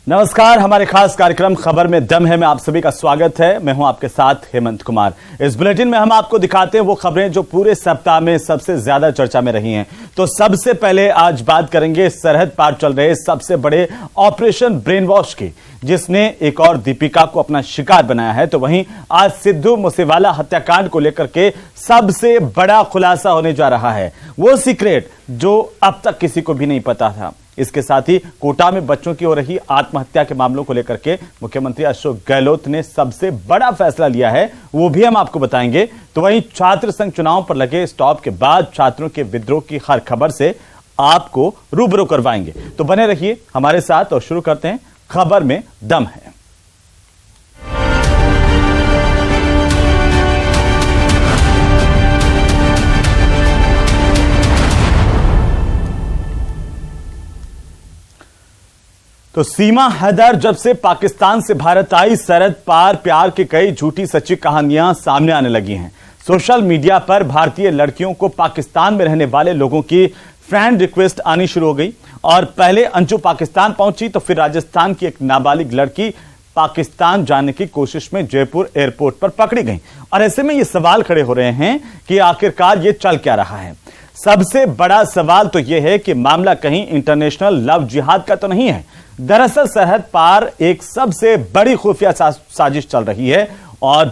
नमस्कार, हमारे खास कार्यक्रम खबर में दम है में आप सभी का स्वागत है। मैं हूं आपके साथ हेमंत कुमार। इस बुलेटिन में हम आपको दिखाते हैं वो खबरें जो पूरे सप्ताह में सबसे ज्यादा चर्चा में रही हैं। तो सबसे पहले आज बात करेंगे सरहद पार चल रहे सबसे बड़े ऑपरेशन ब्रेन वॉश की, जिसने एक और दीपिका को अपना शिकार बनाया है। तो वहीं आज सिद्धू मूसेवाला हत्याकांड को लेकर के सबसे बड़ा खुलासा होने जा रहा है, वो सीक्रेट जो अब तक किसी को भी नहीं पता था। इसके साथ ही कोटा में बच्चों की हो रही आत्महत्या के मामलों को लेकर के मुख्यमंत्री अशोक गहलोत ने सबसे बड़ा फैसला लिया है, वो भी हम आपको बताएंगे। तो वहीं छात्र संघ चुनाव पर लगे स्टॉप के बाद छात्रों के विद्रोह की हर खबर से आपको रूबरू करवाएंगे। तो बने रहिए हमारे साथ और शुरू करते हैं खबर में दम है। तो सीमा हैदर जब से पाकिस्तान से भारत आई, सरहद पार प्यार की कई झूठी सच्ची कहानियां सामने आने लगी हैं। सोशल मीडिया पर भारतीय लड़कियों को पाकिस्तान में रहने वाले लोगों की फ्रेंड रिक्वेस्ट आनी शुरू हो गई और पहले अंजू पाकिस्तान पहुंची तो फिर राजस्थान की एक नाबालिग लड़की पाकिस्तान जाने की कोशिश में जयपुर एयरपोर्ट पर पकड़ी गई। और ऐसे में ये सवाल खड़े हो रहे हैं कि आखिरकार ये चल क्या रहा है। सबसे बड़ा सवाल तो यह है कि मामला कहीं इंटरनेशनल लव जिहाद का तो नहीं है। दरअसल सरहद पार एक सबसे बड़ी खुफिया साजिश चल रही है और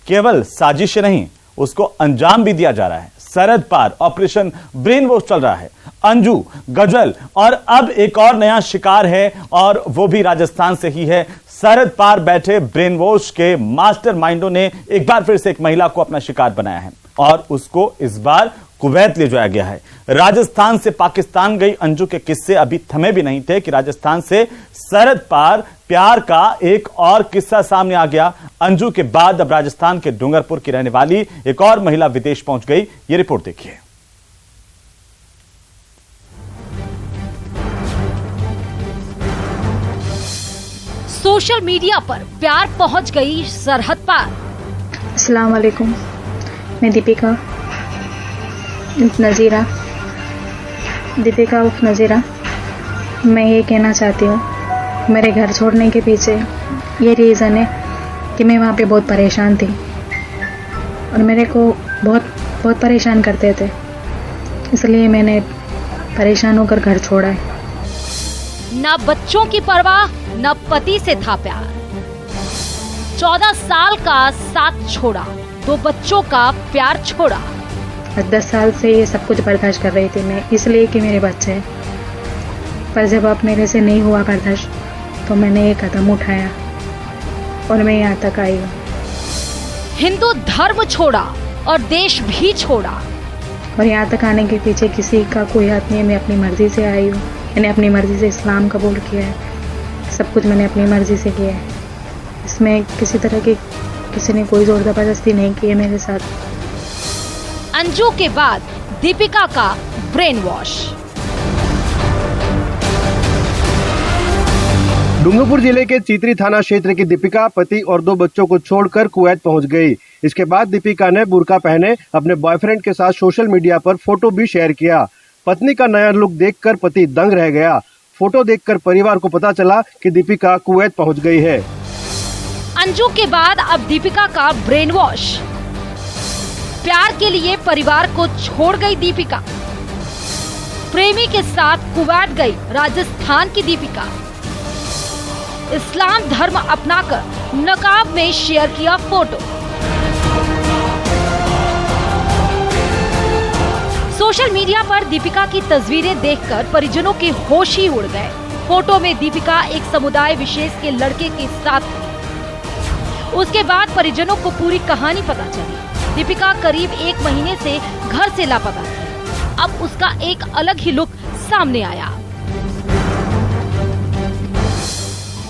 केवल साजिश नहीं, उसको अंजाम भी दिया जा रहा है। सरहद पार ऑपरेशन ब्रेन वॉश चल रहा है। अंजू, गजल और अब एक और नया शिकार है और वो भी राजस्थान से ही है। सरहद पार बैठे ब्रेन वॉश के मास्टरमाइंडों ने एक बार फिर से एक महिला को अपना शिकार बनाया है और उसको इस बार कुवैत ले जाया गया है। राजस्थान से पाकिस्तान गई अंजू के किस्से अभी थमे भी नहीं थे कि राजस्थान से सरहद पार प्यार का एक और किस्सा सामने आ गया। अंजू के बाद अब राजस्थान के डूंगरपुर की रहने वाली एक और महिला विदेश पहुंच गई। ये रिपोर्ट देखिए। सोशल मीडिया पर प्यार पहुंच गई सरहद पार। अस्सलाम वालेकुम, मैं दीपिका नज़ीरा, दीपिका उर्फ नज़ीरा। मैं ये कहना चाहती हूँ, मेरे घर छोड़ने के पीछे ये रीज़न है कि मैं वहाँ पे बहुत परेशान थी और मेरे को बहुत परेशान करते थे, इसलिए मैंने परेशान होकर घर छोड़ा है। न बच्चों की परवाह न पति से था प्यार। 14 साल का साथ छोड़ा, 2 बच्चों का प्यार छोड़ा। 10 साल से ये सब कुछ बर्दाश्त कर रही थी मैं, इसलिए कि मेरे बच्चे हैं। पर जब अब मेरे से नहीं हुआ बर्दाश्त तो मैंने ये कदम उठाया और मैं यहाँ तक आई हूँ। हिंदू धर्म छोड़ा और देश भी छोड़ा और यहाँ तक आने के पीछे किसी का कोई हाथ नहीं है। मैं अपनी मर्जी से आई हूँ, मैंने अपनी मर्जी से इस्लाम कबूल किया है। सब कुछ मैंने अपनी मर्जी से किया है। इसमें किसी तरह की किसी ने कोई जोर जबरदस्ती नहीं की है मेरे साथ। अंजू के बाद दीपिका का ब्रेन वॉश। डूंगरपुर जिले के चीतरी थाना क्षेत्र की दीपिका पति और 2 बच्चों को छोड़कर कुवैत पहुंच गई। इसके बाद दीपिका ने बुर्का पहने अपने बॉयफ्रेंड के साथ सोशल मीडिया पर फोटो भी शेयर किया। पत्नी का नया लुक देखकर पति दंग रह गया। फोटो देखकर परिवार को पता चला कि दीपिका कुवैत पहुंच गई है। अंजू के बाद अब दीपिका का ब्रेन वॉश। प्यार के लिए परिवार को छोड़ गई दीपिका। प्रेमी के साथ कुवैत गई राजस्थान की दीपिका। इस्लाम धर्म अपनाकर नकाब में शेयर किया फोटो। सोशल मीडिया पर दीपिका की तस्वीरें देखकर परिजनों के होश ही उड़ गए। फोटो में दीपिका एक समुदाय विशेष के लड़के के साथ थी। उसके बाद परिजनों को पूरी कहानी पता चली। दीपिका करीब 1 महीने से घर से लापता थी। अब उसका एक अलग ही लुक सामने आया।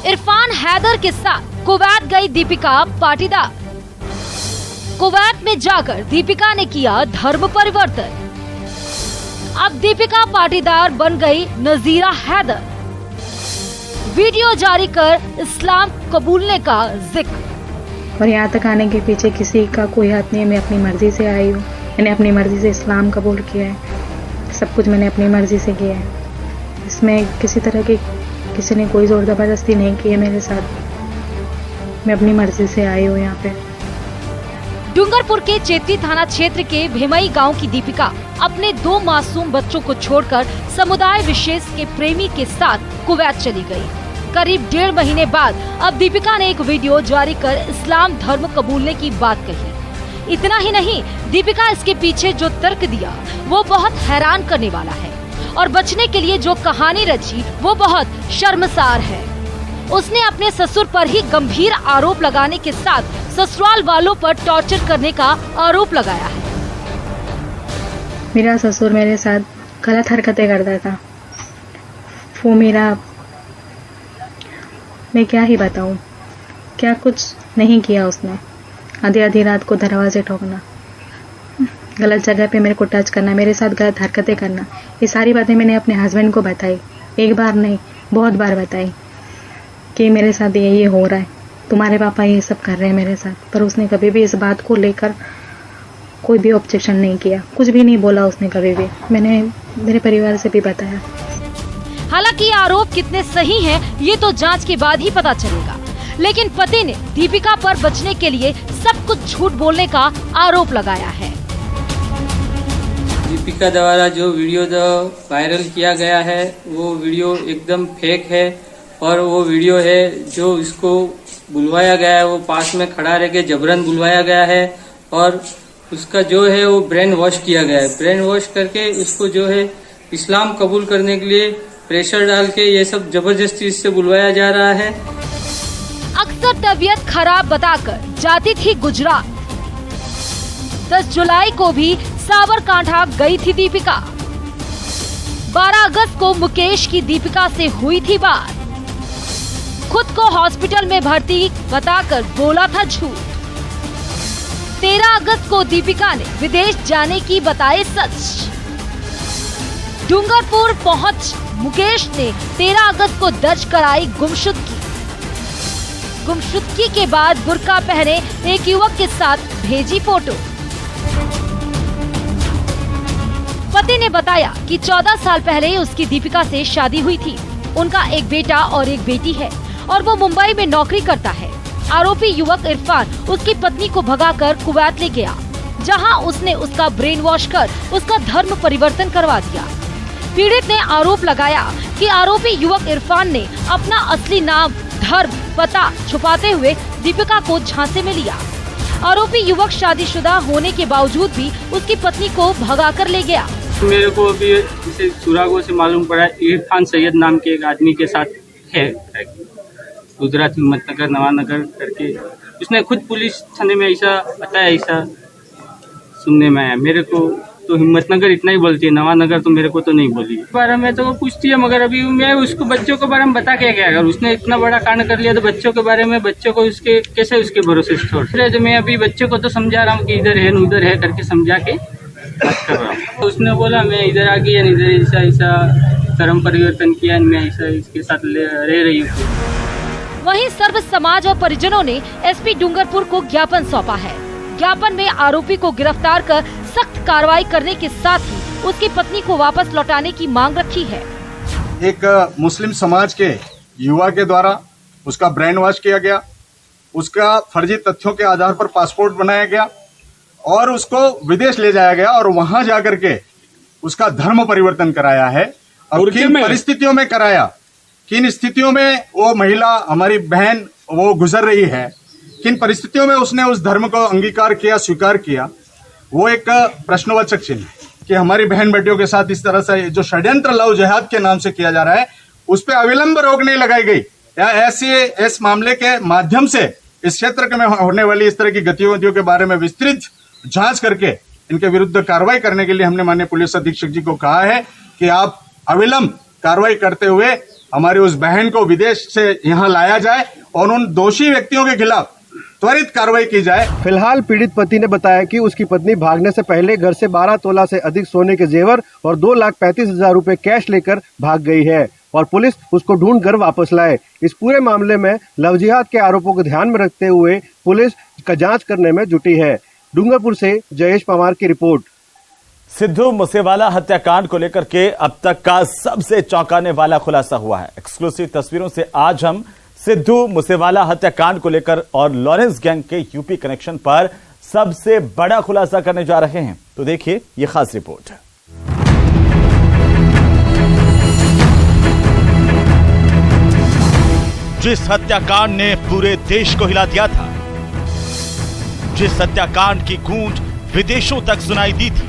इरफान हैदर के साथ कुवैत गई दीपिका पाटीदार। कुवैत में जाकर दीपिका ने किया धर्म परिवर्तन। अब दीपिका पाटीदार बन गई नज़ीरा हैदर। वीडियो जारी कर इस्लाम कबूलने का जिक्र। और यहाँ तक आने के पीछे किसी का कोई हाथ नहीं है। मैं अपनी मर्जी से आई हूँ, मैंने अपनी मर्जी से इस्लाम कबूल किया है। सब कुछ मैंने अपनी मर्जी से किया है। इसमें किसी तरह की किसी ने कोई जोर जबरदस्ती नहीं की है मेरे साथ। मैं अपनी मर्जी से आई हूँ यहाँ पे। डूंगरपुर के चेत्री थाना क्षेत्र के भेमई गांव की दीपिका अपने 2 मासूम बच्चों को छोड़कर समुदाय विशेष के प्रेमी के साथ कुवैत चली गई। करीब 1.5 महीने बाद अब दीपिका ने एक वीडियो जारी कर इस्लाम धर्म कबूलने की बात कही। इतना ही नहीं, दीपिका इसके पीछे जो तर्क दिया वो बहुत हैरान करने वाला है और बचने के लिए जो कहानी रची वो बहुत शर्मसार है। उसने अपने ससुर पर ही गंभीर आरोप लगाने के साथ ससुराल वालों पर टॉर्चर करने का आरोप लगाया है। मेरा ससुर मेरे साथ गलत हरकतें करता था। वो मैं क्या ही बताऊं, क्या कुछ नहीं किया उसने। आधी आधी रात को दरवाजे ठोकना, गलत जगह पे मेरे को टच करना, मेरे साथ गलत हरकतें करना, ये सारी बातें मैंने अपने हस्बैंड को बताई। एक बार नहीं, बहुत बार बताई कि मेरे साथ ये हो रहा है, तुम्हारे पापा ये सब कर रहे हैं मेरे साथ। पर उसने कभी भी इस बात को लेकर कोई भी ऑब्जेक्शन नहीं किया, कुछ भी नहीं बोला उसने कभी भी। मैंने मेरे परिवार से भी बताया। हालांकि ये आरोप कितने सही हैं, ये तो जांच के बाद ही पता चलेगा। लेकिन पति ने दीपिका पर बचने के लिए सब कुछ झूठ बोलने का आरोप लगाया है। दीपिका द्वारा जो वीडियो वायरल किया गया है वो वीडियो एकदम फेक है और वो वीडियो है जो इसको बुलवाया गया है, वो पास में खड़ा रह के जबरन बुलवाया गया है और उसका जो है वो ब्रेन वॉश किया गया है। ब्रेन वॉश करके उसको जो है इस्लाम कबूल करने के लिए प्रेशर डाल के ये सब जबरदस्ती इससे बुलवाया जा रहा है। अक्सर तबीयत खराब बताकर जाती थी गुजरात। 10 जुलाई को भी साबरकांठा गई थी दीपिका। 12 अगस्त को मुकेश की दीपिका से हुई थी बात। खुद को हॉस्पिटल में भर्ती बताकर बोला था झूठ। 13 अगस्त को दीपिका ने विदेश जाने की बताए सच। डूंगरपुर पहुंच मुकेश ने 13 अगस्त को दर्ज कराई गुमशुदगी। गुमशुदगी के बाद बुर्का पहने एक युवक के साथ भेजी फोटो। पति ने बताया कि 14 साल पहले उसकी दीपिका से शादी हुई थी। उनका एक बेटा और एक बेटी है और वो मुंबई में नौकरी करता है। आरोपी युवक इरफान उसकी पत्नी को भगाकर कुवैत ले गया, जहां उसने उसका ब्रेन वॉश कर उसका धर्म परिवर्तन करवा दिया। पीड़ित ने आरोप लगाया कि आरोपी युवक इरफान ने अपना असली नाम, धर्म, पता छुपाते हुए दीपिका को झांसे में लिया। आरोपी युवक शादीशुदा होने के बावजूद भी उसकी पत्नी को भगाकर ले गया। मेरे को अभी इसे सुरागों से मालूम पड़ा इरफान सैयद नाम के एक आदमी के साथ है, गुजरात हिम्मतनगर नवानगर करके। उसने खुद पुलिस थाने में ऐसा बताया, ऐसा सुनने में आया। मेरे को तो हिम्मतनगर इतना ही बोलती है, नवानगर तो मेरे को तो नहीं बोली। बारे में तो वो पूछती है, मगर अभी मैं उसको बच्चों के बारे में बता के क्या, अगर उसने इतना बड़ा कांड कर लिया तो बच्चों के बारे में बच्चों को उसके कैसे उसके भरोसे छोड़। तो मैं अभी बच्चों को तो समझा रहा हूँ कि इधर है उधर है करके समझा के बात कर रहा हूँ। उसने बोला मैं इधर आ गई, इधर ऐसा ऐसा धर्म परिवर्तन किया, मैं ऐसा इसके साथ रह रही हूँ। वहीं सर्व समाज और परिजनों ने एसपी डूंगरपुर को ज्ञापन सौंपा है। ज्ञापन में आरोपी को गिरफ्तार कर सख्त कार्रवाई करने के साथ ही उसकी पत्नी को वापस लौटाने की मांग रखी है। एक मुस्लिम समाज के युवा के द्वारा उसका ब्रेन वॉश किया गया, उसका फर्जी तथ्यों के आधार पर पासपोर्ट बनाया गया और उसको विदेश ले जाया गया और वहां जाकर के उसका धर्म परिवर्तन कराया है। अब किन परिस्थितियों में कराया, किन स्थितियों में वो महिला हमारी बहन वो गुजर रही है, किन परिस्थितियों में उसने उस धर्म को अंगीकार किया, स्वीकार किया, वो एक प्रश्नवाचक चिन्ह है कि हमारी बहन बेटियों के साथ इस तरह से जो षड्यंत्र लव जिहाद के नाम से किया जा रहा है उस पर अविलंब रोक नहीं लगाई गई या ऐसे इस मामले के माध्यम से इस क्षेत्र में होने वाली इस तरह की गतिविधियों के बारे में विस्तृत जांच करके इनके विरुद्ध कार्रवाई करने के लिए हमने माननीय पुलिस अधीक्षक जी को कहा है कि आप अविलंब कार्रवाई करते हुए हमारी उस बहन को विदेश से यहाँ लाया जाए और उन दोषी व्यक्तियों के खिलाफ त्वरित कार्रवाई की जाए। फिलहाल पीड़ित पति ने बताया कि उसकी पत्नी भागने से पहले घर से 12 तोला से अधिक सोने के जेवर और 2,35,000 रुपए कैश लेकर भाग गई है और पुलिस उसको ढूंढ कर वापस लाए। इस पूरे मामले में लव जिहाद के आरोपों को ध्यान में रखते हुए पुलिस का जांच करने में जुटी है। डूंगरपुर से जयेश पवार की रिपोर्ट। सिद्धू मूसेवाला हत्याकांड को लेकर के अब तक का सबसे चौंकाने वाला खुलासा हुआ है। एक्सक्लूसिव तस्वीरों से आज हम सिद्धू मूसेवाला हत्याकांड को लेकर और लॉरेंस गैंग के यूपी कनेक्शन पर सबसे बड़ा खुलासा करने जा रहे हैं। तो देखिए ये खास रिपोर्ट। जिस हत्याकांड ने पूरे देश को हिला दिया था, जिस हत्याकांड की गूंज विदेशों तक सुनाई दी थी,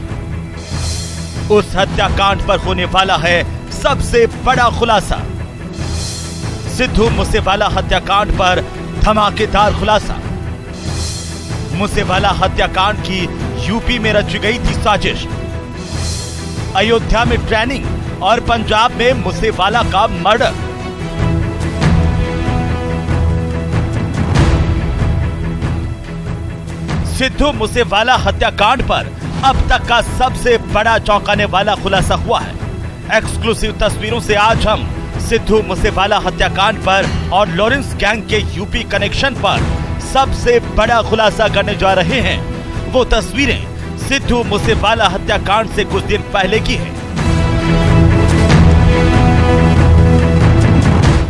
उस हत्याकांड पर होने वाला है सबसे बड़ा खुलासा। सिद्धू मूसेवाला हत्याकांड पर धमाकेदार खुलासा। मूसेवाला हत्याकांड की यूपी में रची गई थी साजिश। अयोध्या में ट्रेनिंग और पंजाब में मूसेवाला का मर्डर। सिद्धू मूसेवाला हत्याकांड पर अब तक का सबसे बड़ा चौंकाने वाला खुलासा हुआ है। एक्सक्लूसिव तस्वीरों से आज हम सिद्धू मूसेवाला हत्याकांड पर और लॉरेंस गैंग के यूपी कनेक्शन पर सबसे बड़ा खुलासा करने जा रहे हैं। वो तस्वीरें सिद्धू मूसेवाला हत्याकांड से कुछ दिन पहले की है।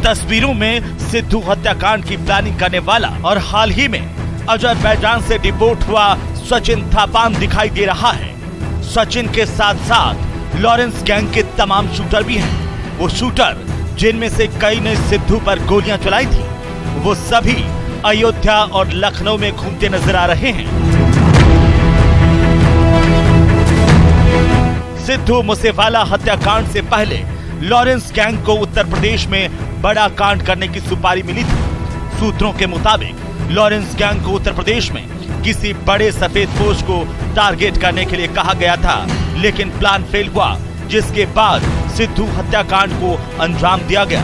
तस्वीरों में सिद्धू हत्याकांड की प्लानिंग करने वाला और हाल ही में अजरबैजान से डिपोर्ट हुआ सचिन थापान दिखाई दे रहा है। सचिन के साथ साथ लॉरेंस गैंग के तमाम शूटर भी हैं। वो शूटर जिनमें से कई ने सिद्धू पर गोलियां चलाई थी, वो सभी अयोध्या और लखनऊ में घूमते नजर आ रहे हैं। सिद्धू मूसेवाला हत्याकांड से पहले लॉरेंस गैंग को उत्तर प्रदेश में बड़ा कांड करने की सुपारी मिली थी। सूत्रों के मुताबिक लॉरेंस गैंग को उत्तर प्रदेश में किसी बड़े सफेद पोश को टारगेट करने के लिए कहा गया था, लेकिन प्लान फेल हुआ, जिसके बाद सिद्धू हत्याकांड को अंजाम दिया गया।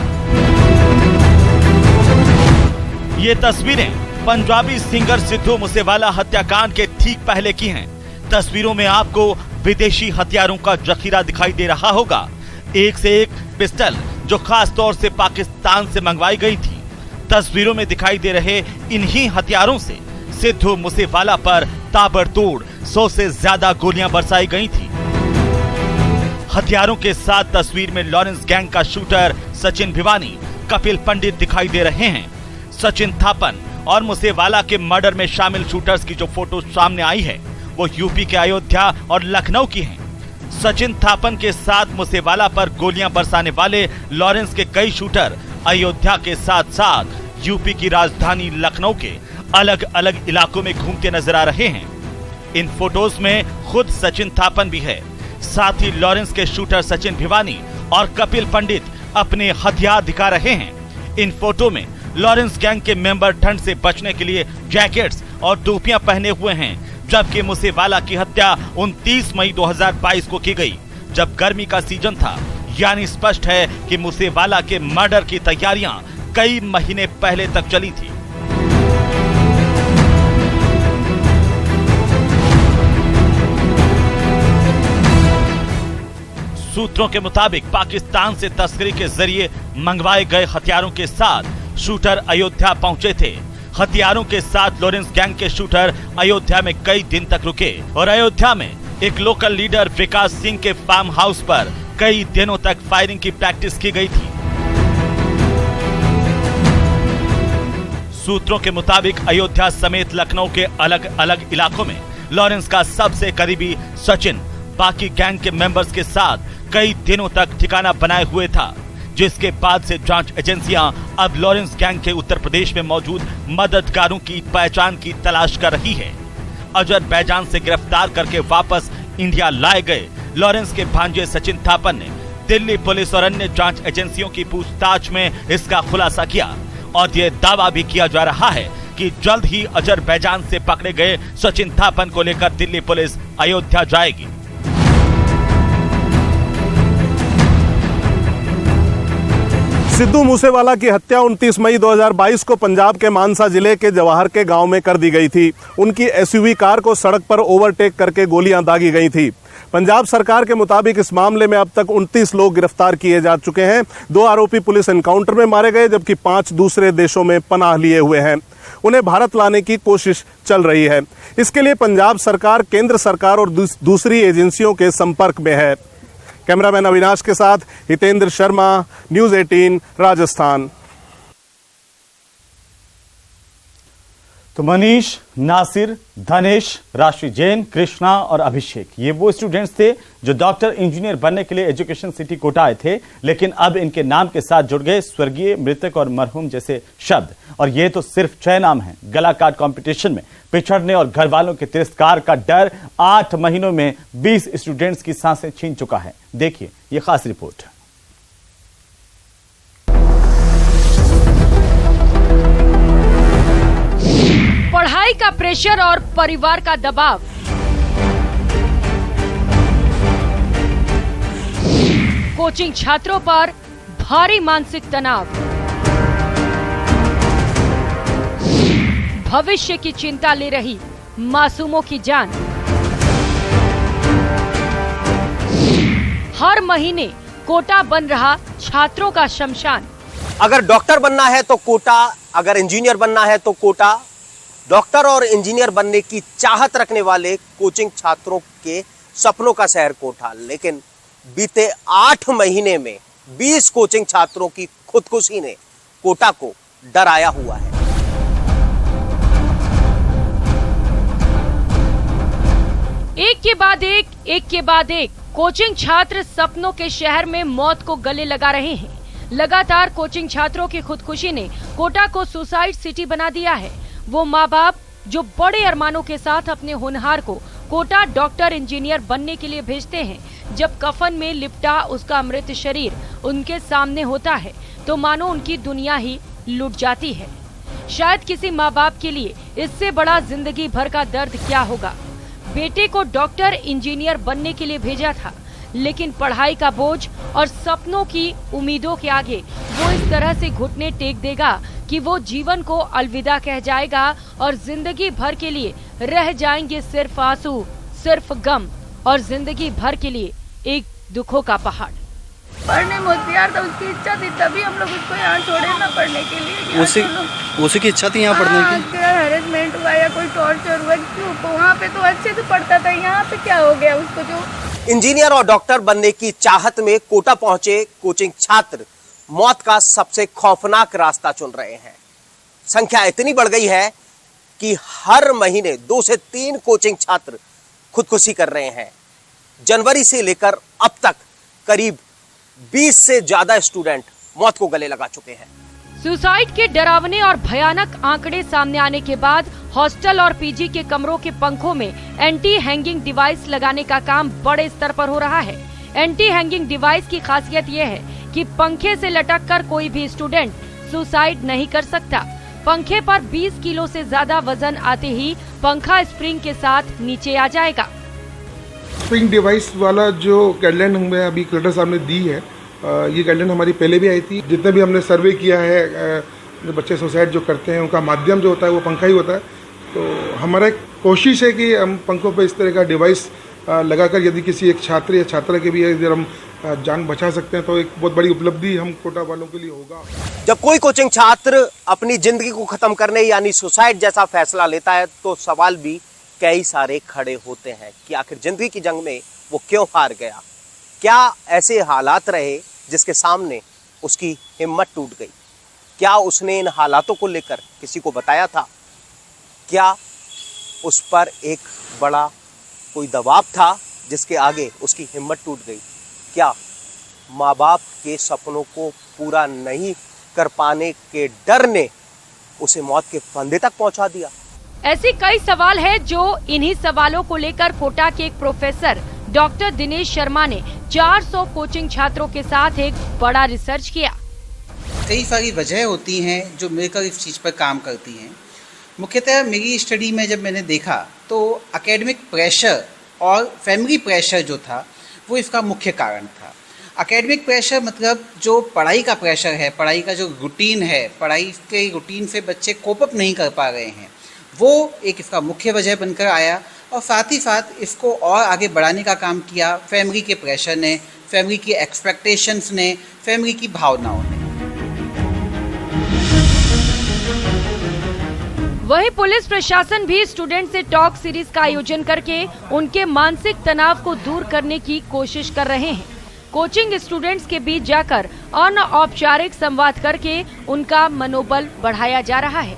ये तस्वीरें पंजाबी सिंगर सिद्धू मूसेवाला हत्याकांड के ठीक पहले की हैं। तस्वीरों में आपको विदेशी हथियारों का जखीरा दिखाई दे रहा होगा। एक से एक पिस्टल जो खास तौर से पाकिस्तान से मंगवाई गई थी। तस्वीरों में दिखाई दे रहे इन्हीं हथियारों से सिद्धू मूसेवाला पर ताबड़तोड़ 100 से ज्यादा गोलियां बरसाई गई थी। हथियारों के साथ तस्वीर में लॉरेंस गैंग का शूटर सचिन भिवानी, कपिल पंडित दिखाई दे रहे हैं। सचिन थापन और मूसेवाला के मर्डर में शामिल शूटर्स की जो फोटो सामने आई है, वो यूपी के अयोध्या और लखनऊ की हैं। सचिन थापन के साथ मूसेवाला पर गोलियां बरसाने वाले लॉरेंस के कई शूटर अयोध्या के साथ साथ यूपी की राजधानी लखनऊ के अलग अलग इलाकों में घूमते नजर आ रहे हैं। इन फोटोज में खुद सचिन थापन भी है। साथ ही लॉरेंस के शूटर सचिन भिवानी और कपिल पंडित अपने हथियार दिखा रहे हैं। इन फोटो में लॉरेंस गैंग के मेंबर ठंड से बचने के लिए जैकेट्स और टोपियां पहने हुए हैं, जबकि मूसेवाला की हत्या 29 मई 2022 को की गई, जब गर्मी का सीजन था। यानी स्पष्ट है कि मूसेवाला के मर्डर की तैयारियां कई महीने पहले तक चली थी। सूत्रों के मुताबिक पाकिस्तान से तस्करी के जरिए मंगवाए गए हथियारों के साथ शूटर अयोध्या पहुंचे थे। हथियारों के साथ लॉरेंस गैंग के शूटर अयोध्या में कई दिन तक रुके और अयोध्या में एक लोकल लीडर विकास सिंह के फार्म हाउस पर कई दिनों तक फायरिंग की प्रैक्टिस की गई थी। सूत्रों के मुताबिक अयोध्या समेत लखनऊ के अलग अलग इलाकों में लॉरेंस का सबसे करीबी सचिन बाकी गैंग के मेंबर्स के साथ कई दिनों तक ठिकाना बनाए हुए था, जिसके बाद से जांच एजेंसियां अब लॉरेंस गैंग के उत्तर प्रदेश में मौजूद मददगारों की पहचान की तलाश कर रही है। अजरबैजान से गिरफ्तार करके वापस इंडिया लाए गए लॉरेंस के भांजे सचिन थापन ने दिल्ली पुलिस और अन्य जांच एजेंसियों की पूछताछ में इसका खुलासा किया और ये दावा भी किया जा रहा है कि जल्द ही अजरबैजान से पकड़े गए सचिन थापन को लेकर दिल्ली पुलिस अयोध्या जाएगी। सिद्धू मूसेवाला की हत्या 29 मई 2022 को पंजाब के मानसा जिले के जवाहर के गांव में कर दी गई थी। उनकी एसयूवी कार को सड़क पर ओवरटेक करके गोलियां दागी गई थी। पंजाब सरकार के मुताबिक इस मामले में अब तक 29 लोग गिरफ्तार किए जा चुके हैं। 2 आरोपी पुलिस एनकाउंटर में मारे गए, जबकि 5 दूसरे देशों में पनाह लिए हुए हैं। उन्हें भारत लाने की कोशिश चल रही है। इसके लिए पंजाब सरकार, केंद्र सरकार और दूसरी एजेंसियों के संपर्क में है। कैमरामैन अविनाश के साथ हितेंद्र शर्मा, न्यूज़ 18 राजस्थान। तो मनीष, नासिर, धनेश, राशि जैन, कृष्णा और अभिषेक, ये वो स्टूडेंट्स थे जो डॉक्टर इंजीनियर बनने के लिए एजुकेशन सिटी कोटा आए थे, लेकिन अब इनके नाम के साथ जुड़ गए स्वर्गीय, मृतक और मरहूम जैसे शब्द। और ये तो सिर्फ 6 नाम हैं। गला काट कंपटीशन में पिछड़ने और घर वालों के तिरस्कार का डर 8 महीनों में 20 स्टूडेंट्स की सांसें छीन चुका है। देखिए ये खास रिपोर्ट। पढ़ाई का प्रेशर और परिवार का दबाव, कोचिंग छात्रों पर भारी मानसिक तनाव, भविष्य की चिंता ले रही मासूमों की जान। हर महीने कोटा बन रहा छात्रों का शमशान। अगर डॉक्टर बनना है तो कोटा, अगर इंजीनियर बनना है तो कोटा। डॉक्टर और इंजीनियर बनने की चाहत रखने वाले कोचिंग छात्रों के सपनों का शहर कोटा, लेकिन बीते 8 महीने में 20 कोचिंग छात्रों की खुदकुशी ने कोटा को डराया हुआ है। एक के बाद एक कोचिंग छात्र सपनों के शहर में मौत को गले लगा रहे हैं। लगातार कोचिंग छात्रों की खुदकुशी ने कोटा को सुसाइड सिटी बना दिया है। वो माँ बाप जो बड़े अरमानों के साथ अपने होनहार को कोटा डॉक्टर इंजीनियर बनने के लिए भेजते हैं, जब कफन में लिपटा उसका मृत शरीर उनके सामने होता है तो मानो उनकी दुनिया ही लुट जाती है। शायद किसी माँ बाप के लिए इससे बड़ा जिंदगी भर का दर्द क्या होगा। बेटे को डॉक्टर इंजीनियर बनने के लिए भेजा था, लेकिन पढ़ाई का बोझ और सपनों की उम्मीदों के आगे वो इस तरह से घुटने टेक देगा कि वो जीवन को अलविदा कह जाएगा और जिंदगी भर के लिए रह जाएंगे सिर्फ आंसू, सिर्फ गम और जिंदगी भर के लिए एक दुखों का पहाड़। पढ़ने में होशियार था, उसकी इच्छा थी, तभी हम लोग उसको यहाँ छोड़े ना पढ़ने के लिए। उसी की इच्छा थी यहाँ पढ़ने की। हैरेसमेंट हुआ या कोई टॉर्चर हुआ, क्यों? वहाँ पे तो अच्छे से पढ़ता था, यहाँ पे क्या हो गया उसको? जो इंजीनियर और डॉक्टर बनने की चाहत में कोटा पहुंचे कोचिंग छात्र मौत का सबसे खौफनाक रास्ता चुन रहे हैं। संख्या इतनी बढ़ गई है कि हर महीने 2 से 3 कोचिंग छात्र खुदकुशी कर रहे हैं। जनवरी से लेकर अब तक करीब 20 से ज्यादा स्टूडेंट मौत को गले लगा चुके हैं। सुसाइड के डरावने और भयानक आंकड़े सामने आने के बाद हॉस्टल और पीजी के कमरों के पंखों में एंटी हैंगिंग डिवाइस लगाने का काम बड़े स्तर पर हो रहा है। एंटी हैंगिंग डिवाइस की खासियत ये है कि पंखे से लटककर कोई भी स्टूडेंट सुसाइड नहीं कर सकता। पंखे पर 20 किलो से ज्यादा वजन आते ही पंखा स्प्रिंग के साथ नीचे आ जाएगा। स्प्रिंग डिवाइस वाला जो गाइडलाइन हमें अभी कलेक्टर साहब ने दी है, ये गाइडलाइन हमारी पहले भी आई थी। जितने भी हमने सर्वे किया है, जो बच्चे सुसाइड जो करते हैं उनका माध्यम जो होता है वो पंखा ही होता है। तो हमारा एक कोशिश है कि हम पंखों पर इस तरह का डिवाइस लगाकर यदि किसी एक छात्र या छात्रा के भी अगर हम जान बचा सकते हैं तो एक बहुत बड़ी उपलब्धि हम कोटा वालों के लिए होगा। जब कोई कोचिंग छात्र अपनी जिंदगी को खत्म करने यानी सुसाइड जैसा फैसला लेता है तो सवाल भी कई सारे खड़े होते हैं कि आखिर जिंदगी की जंग में वो क्यों हार गया। क्या ऐसे हालात रहे जिसके सामने उसकी हिम्मत टूट गई? क्या उसने इन हालातों को लेकर किसी को बताया था? क्या उस पर एक बड़ा कोई दबाव था जिसके आगे उसकी हिम्मत टूट गई? क्या माँ बाप के सपनों को पूरा नहीं कर पाने के डर ने उसे मौत के फंदे तक पहुंचा दिया? ऐसे कई सवाल है जो इन्हीं सवालों को लेकर कोटा के एक प्रोफेसर डॉक्टर दिनेश शर्मा ने 400 कोचिंग छात्रों के साथ एक बड़ा रिसर्च किया। कई सारी वजह होती हैं जो मिलकर इस चीज़ पर काम करती हैं। मुख्यतः मेरी स्टडी में जब मैंने देखा तो एकेडमिक प्रेशर और फैमिली प्रेशर जो था वो इसका मुख्य कारण था। एकेडमिक प्रेशर मतलब जो पढ़ाई का प्रेशर है, पढ़ाई का जो रूटीन है, पढ़ाई के रूटीन से बच्चे कोप अप नहीं कर पा रहे हैं, वो एक इसका मुख्य वजह बनकर आया। और साथ ही साथ इसको और आगे बढ़ाने का काम किया फैमिली के प्रेशर ने, फैमिली की एक्सपेक्टेशंस ने, फैमिली की भावनाओं ने। वहीं पुलिस प्रशासन भी स्टूडेंट से टॉक सीरीज का आयोजन करके उनके मानसिक तनाव को दूर करने की कोशिश कर रहे हैं। कोचिंग स्टूडेंट्स के बीच जाकर अनौपचारिक संवाद करके उनका मनोबल बढ़ाया जा रहा है।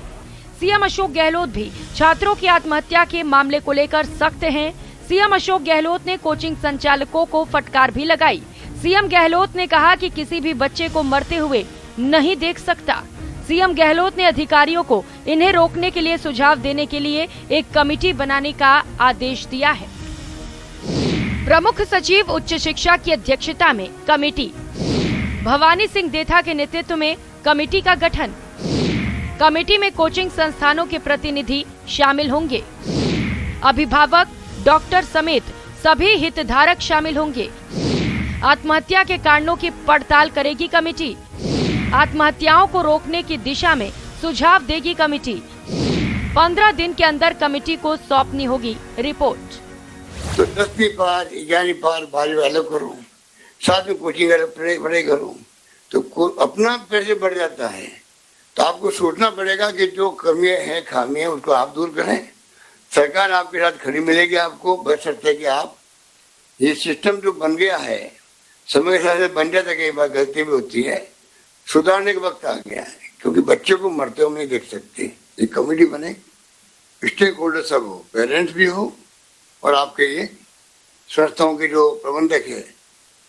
सीएम अशोक गहलोत भी छात्रों की आत्महत्या के मामले को लेकर सख्त हैं। सीएम अशोक गहलोत ने कोचिंग संचालकों को फटकार भी लगाई। सीएम गहलोत ने कहा कि किसी भी बच्चे को मरते हुए नहीं देख सकता। सीएम गहलोत ने अधिकारियों को इन्हें रोकने के लिए सुझाव देने के लिए एक कमेटी बनाने का आदेश दिया है। प्रमुख सचिव उच्च शिक्षा की अध्यक्षता में कमेटी, भवानी सिंह देथा के नेतृत्व में कमेटी का गठन। कमेटी में कोचिंग संस्थानों के प्रतिनिधि शामिल होंगे। अभिभावक, डॉक्टर समेत सभी हितधारक शामिल होंगे। आत्महत्या के कारणों की पड़ताल करेगी कमेटी। आत्महत्याओं को रोकने की दिशा में सुझाव देगी कमेटी। 15 दिन के अंदर कमेटी को सौंपनी होगी रिपोर्ट। तो 10वीं पार, 11वीं पार, 12वीं वाले करूँ, साथ में कोचिंग पढ़ाई करूँ तो अपना पैसे बढ़ जाता है। तो आपको सोचना पड़ेगा कि जो कमियां हैं, खामियां, उसको आप दूर करें। सरकार आपके साथ खड़ी मिलेगी आपको, बशर्ते कि आप ये सिस्टम जो बन गया है, समय के साथ बन जाता है, कई बार गलती भी होती है, सुधारने का वक्त आ गया है। क्योंकि बच्चे को मरते हुए नहीं देख सकते। एक कमेटी बने, स्टेक होल्डर सब हो, पेरेंट्स भी हो और आपके ये संस्थाओं के जो प्रबंधक है,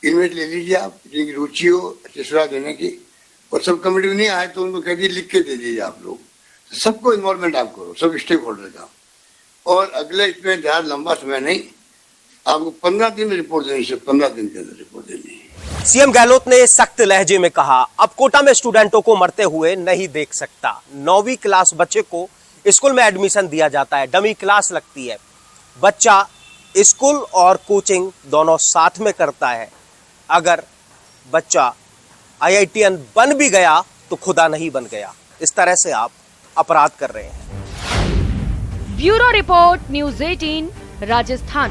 इनमें ले लीजिए आप, जिनकी रुचि हो अच्छी सलाह देने की। और सब कमेटी में नहीं आए तो उनको कह दीजिए, लिख के दे दीजिए आप लोग। सबको इन्वॉल्वमेंट आप करो, सब स्टेक होल्डर का। और अगले इसमें ज़्यादा लंबा समय नहीं, आपको 15 दिन में रिपोर्ट देनी है, 15 दिन के अंदर रिपोर्ट देनी है। सीएम गहलोत ने सख्त लहजे में कहा, अब कोटा में स्टूडेंटों को मरते हुए नहीं देख सकता। 9वीं क्लास बच्चे को स्कूल में एडमिशन दिया जाता है, डमी क्लास लगती है। बच्चा स्कूल और कोचिंग दोनों साथ में करता है। अगर बच्चा IITian बन भी गया तो खुदा नहीं बन गया। इस तरह से आप अपराध कर रहे हैं। Bureau report, news 18 Rajasthan.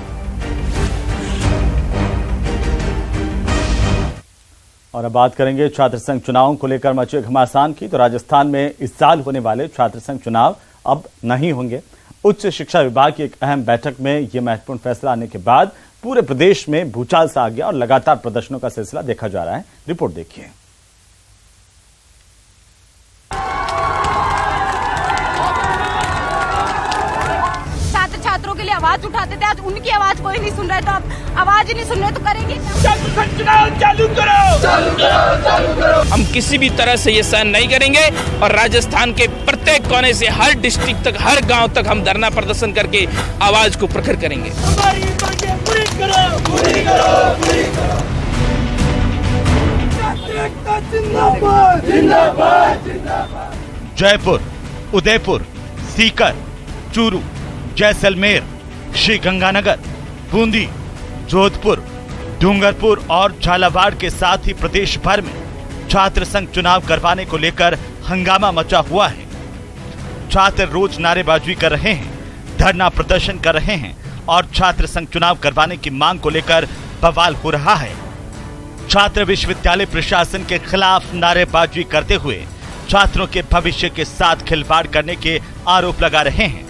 और अब बात करेंगे छात्र संघ चुनावों को लेकर मचे घमासान की। तो राजस्थान में इस साल होने वाले छात्र संघ चुनाव अब नहीं होंगे। उच्च शिक्षा विभाग की एक अहम बैठक में यह महत्वपूर्ण फैसला आने के बाद पूरे प्रदेश में भूचाल सा आ गया और लगातार प्रदर्शनों का सिलसिला देखा जा रहा है। रिपोर्ट देखिए। छात्रों के लिए आवाज उठाते थे, आज उनकी आवाज कोई नहीं सुन रहा है। तो अब आवाज ही नहीं सुन रहे तो करेंगे चालू करो। हम किसी भी तरह से ये सहन नहीं करेंगे और राजस्थान के प्रत्येक कोने से, हर डिस्ट्रिक्ट तक, हर गांव तक हम धरना प्रदर्शन करके आवाज को प्रखर करेंगे। जयपुर, उदयपुर, सीकर, चूरू, जैसलमेर, श्री गंगानगर, बूंदी, जोधपुर, डूंगरपुर और झालावाड़ के साथ ही प्रदेश भर में छात्र संघ चुनाव करवाने को लेकर हंगामा मचा हुआ है। छात्र रोज नारेबाजी कर रहे हैं, धरना प्रदर्शन कर रहे हैं और छात्र संघ चुनाव करवाने की मांग को लेकर बवाल हो रहा है। छात्र विश्वविद्यालय प्रशासन के खिलाफ नारेबाजी करते हुए छात्रों के भविष्य के साथ खिलवाड़ करने के आरोप लगा रहे हैं।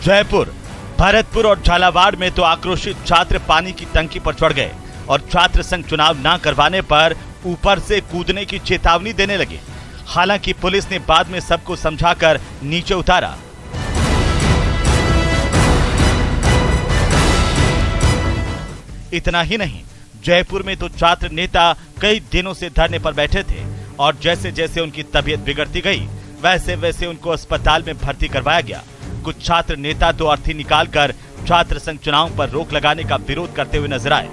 जयपुर, भरतपुर और झालावाड़ में तो आक्रोशित छात्र पानी की टंकी पर चढ़ गए और छात्र संघ चुनाव न करवाने पर ऊपर से कूदने की चेतावनी देने लगे। हालांकि पुलिस ने बाद में सबको समझाकर नीचे उतारा। इतना ही नहीं, जयपुर में तो छात्र नेता कई दिनों से धरने पर बैठे थे और जैसे जैसे उनकी तबीयत बिगड़ती गई वैसे वैसे उनको अस्पताल में भर्ती करवाया गया। कुछ छात्र नेता तो अर्थी निकालकर छात्र संघ चुनाव पर रोक लगाने का विरोध करते हुए नजर आए।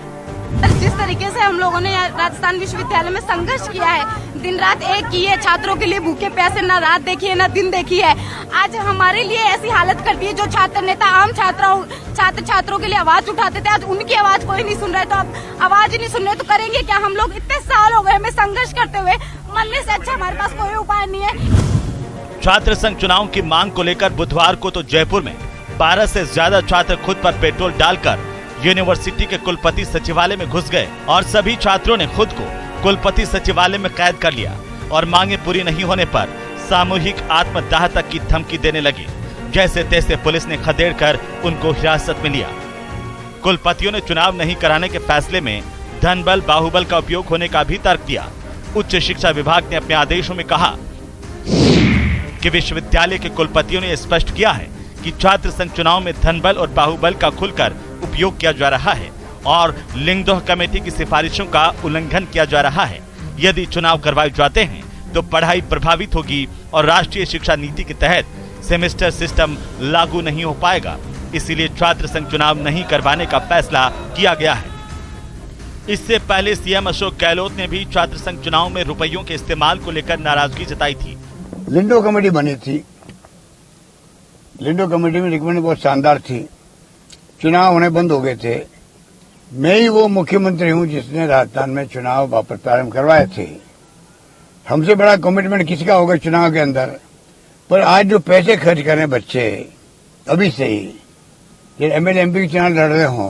जिस तरीके से हम लोगों ने राजस्थान विश्वविद्यालय में संघर्ष किया है, दिन रात एक की है, छात्रों के लिए भूखे प्यासे, ना रात देखी है ना दिन देखी है, आज हमारे लिए ऐसी हालत कर दी है। जो छात्र नेता आम छात्रों के लिए आवाज उठाते थे, आज उनकी आवाज कोई नहीं सुन रहा है। तो अब आवाज ही नहीं सुन रहे तो करेंगे क्या? हम लोग इतने साल हो गए हमें संघर्ष करते हुए, मरने से अच्छा हमारे पास कोई उपाय नहीं है। छात्र संघ चुनाव की मांग को लेकर बुधवार को तो जयपुर में 12 से ज्यादा छात्र खुद पर पेट्रोल डालकर यूनिवर्सिटी के कुलपति सचिवालय में घुस गए और सभी छात्रों ने खुद को कुलपति सचिवालय में कैद कर लिया और मांगे पूरी नहीं होने पर सामूहिक आत्मदाह तक की धमकी देने लगे। जैसे तैसे पुलिस ने खदेड़कर उनको हिरासत में लिया। कुलपतियों ने चुनाव नहीं कराने के फैसले में धनबल बाहुबल का उपयोग होने का भी तर्क दिया। उच्च शिक्षा विभाग ने अपने आदेशों में कहा कि विश्वविद्यालय के कुलपतियों ने स्पष्ट किया है कि छात्र संघ चुनाव में धनबल और बाहुबल का खुलकर उपयोग किया जा रहा है और लिंगदोह कमेटी की सिफारिशों का उल्लंघन किया जा रहा है। यदि चुनाव करवाए जाते हैं तो पढ़ाई प्रभावित होगी और राष्ट्रीय शिक्षा नीति के तहत सेमेस्टर सिस्टम लागू नहीं हो पाएगा। इसीलिए छात्र संघ चुनाव नहीं करवाने का फैसला किया गया है। इससे पहले सीएम अशोक गहलोत ने भी छात्र संघ चुनाव में रुपयों के इस्तेमाल को लेकर नाराजगी जताई थी। लिंडो कमेटी बनी थी। लिंडो कमेटी में रिकमेंड बहुत शानदार थी। चुनाव होने बंद हो गए थे। मैं ही वो मुख्यमंत्री हूं जिसने राजस्थान में चुनाव वापस प्रारंभ करवाए थे। हमसे बड़ा कमिटमेंट किसका होगा चुनाव के अंदर। पर आज जो पैसे खर्च कर रहे हैं बच्चे अभी से ही, ये एमएलए एमपी के चुनाव लड़ रहे हों,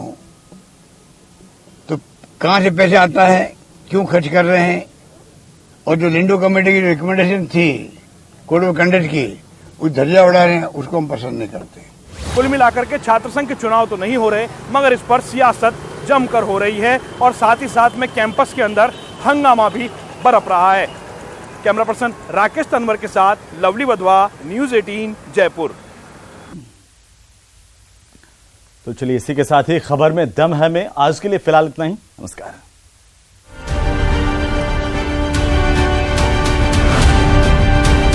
तो कहां से पैसे आता है, क्यों खर्च कर रहे हैं। और जो लिंडो कमेटी की रिकमेंडेशन थी कोड ऑफ कंडक्ट की, उस धज्जियां उड़ा रहे हैं, उसको हम पसंद नहीं करते। कुल मिलाकर के छात्र संघ के चुनाव तो नहीं हो रहे, मगर इस पर सियासत जमकर हो रही है और साथ ही साथ में कैंपस के अंदर हंगामा भी बरप रहा है। कैमरा पर्सन राकेश तनवर के साथ लवली वधवा, न्यूज़ 18 जयपुर। तो चलिए इसी के साथ ही खबर में दम है में आज के लिए फिलहाल इतना ही। नमस्कार।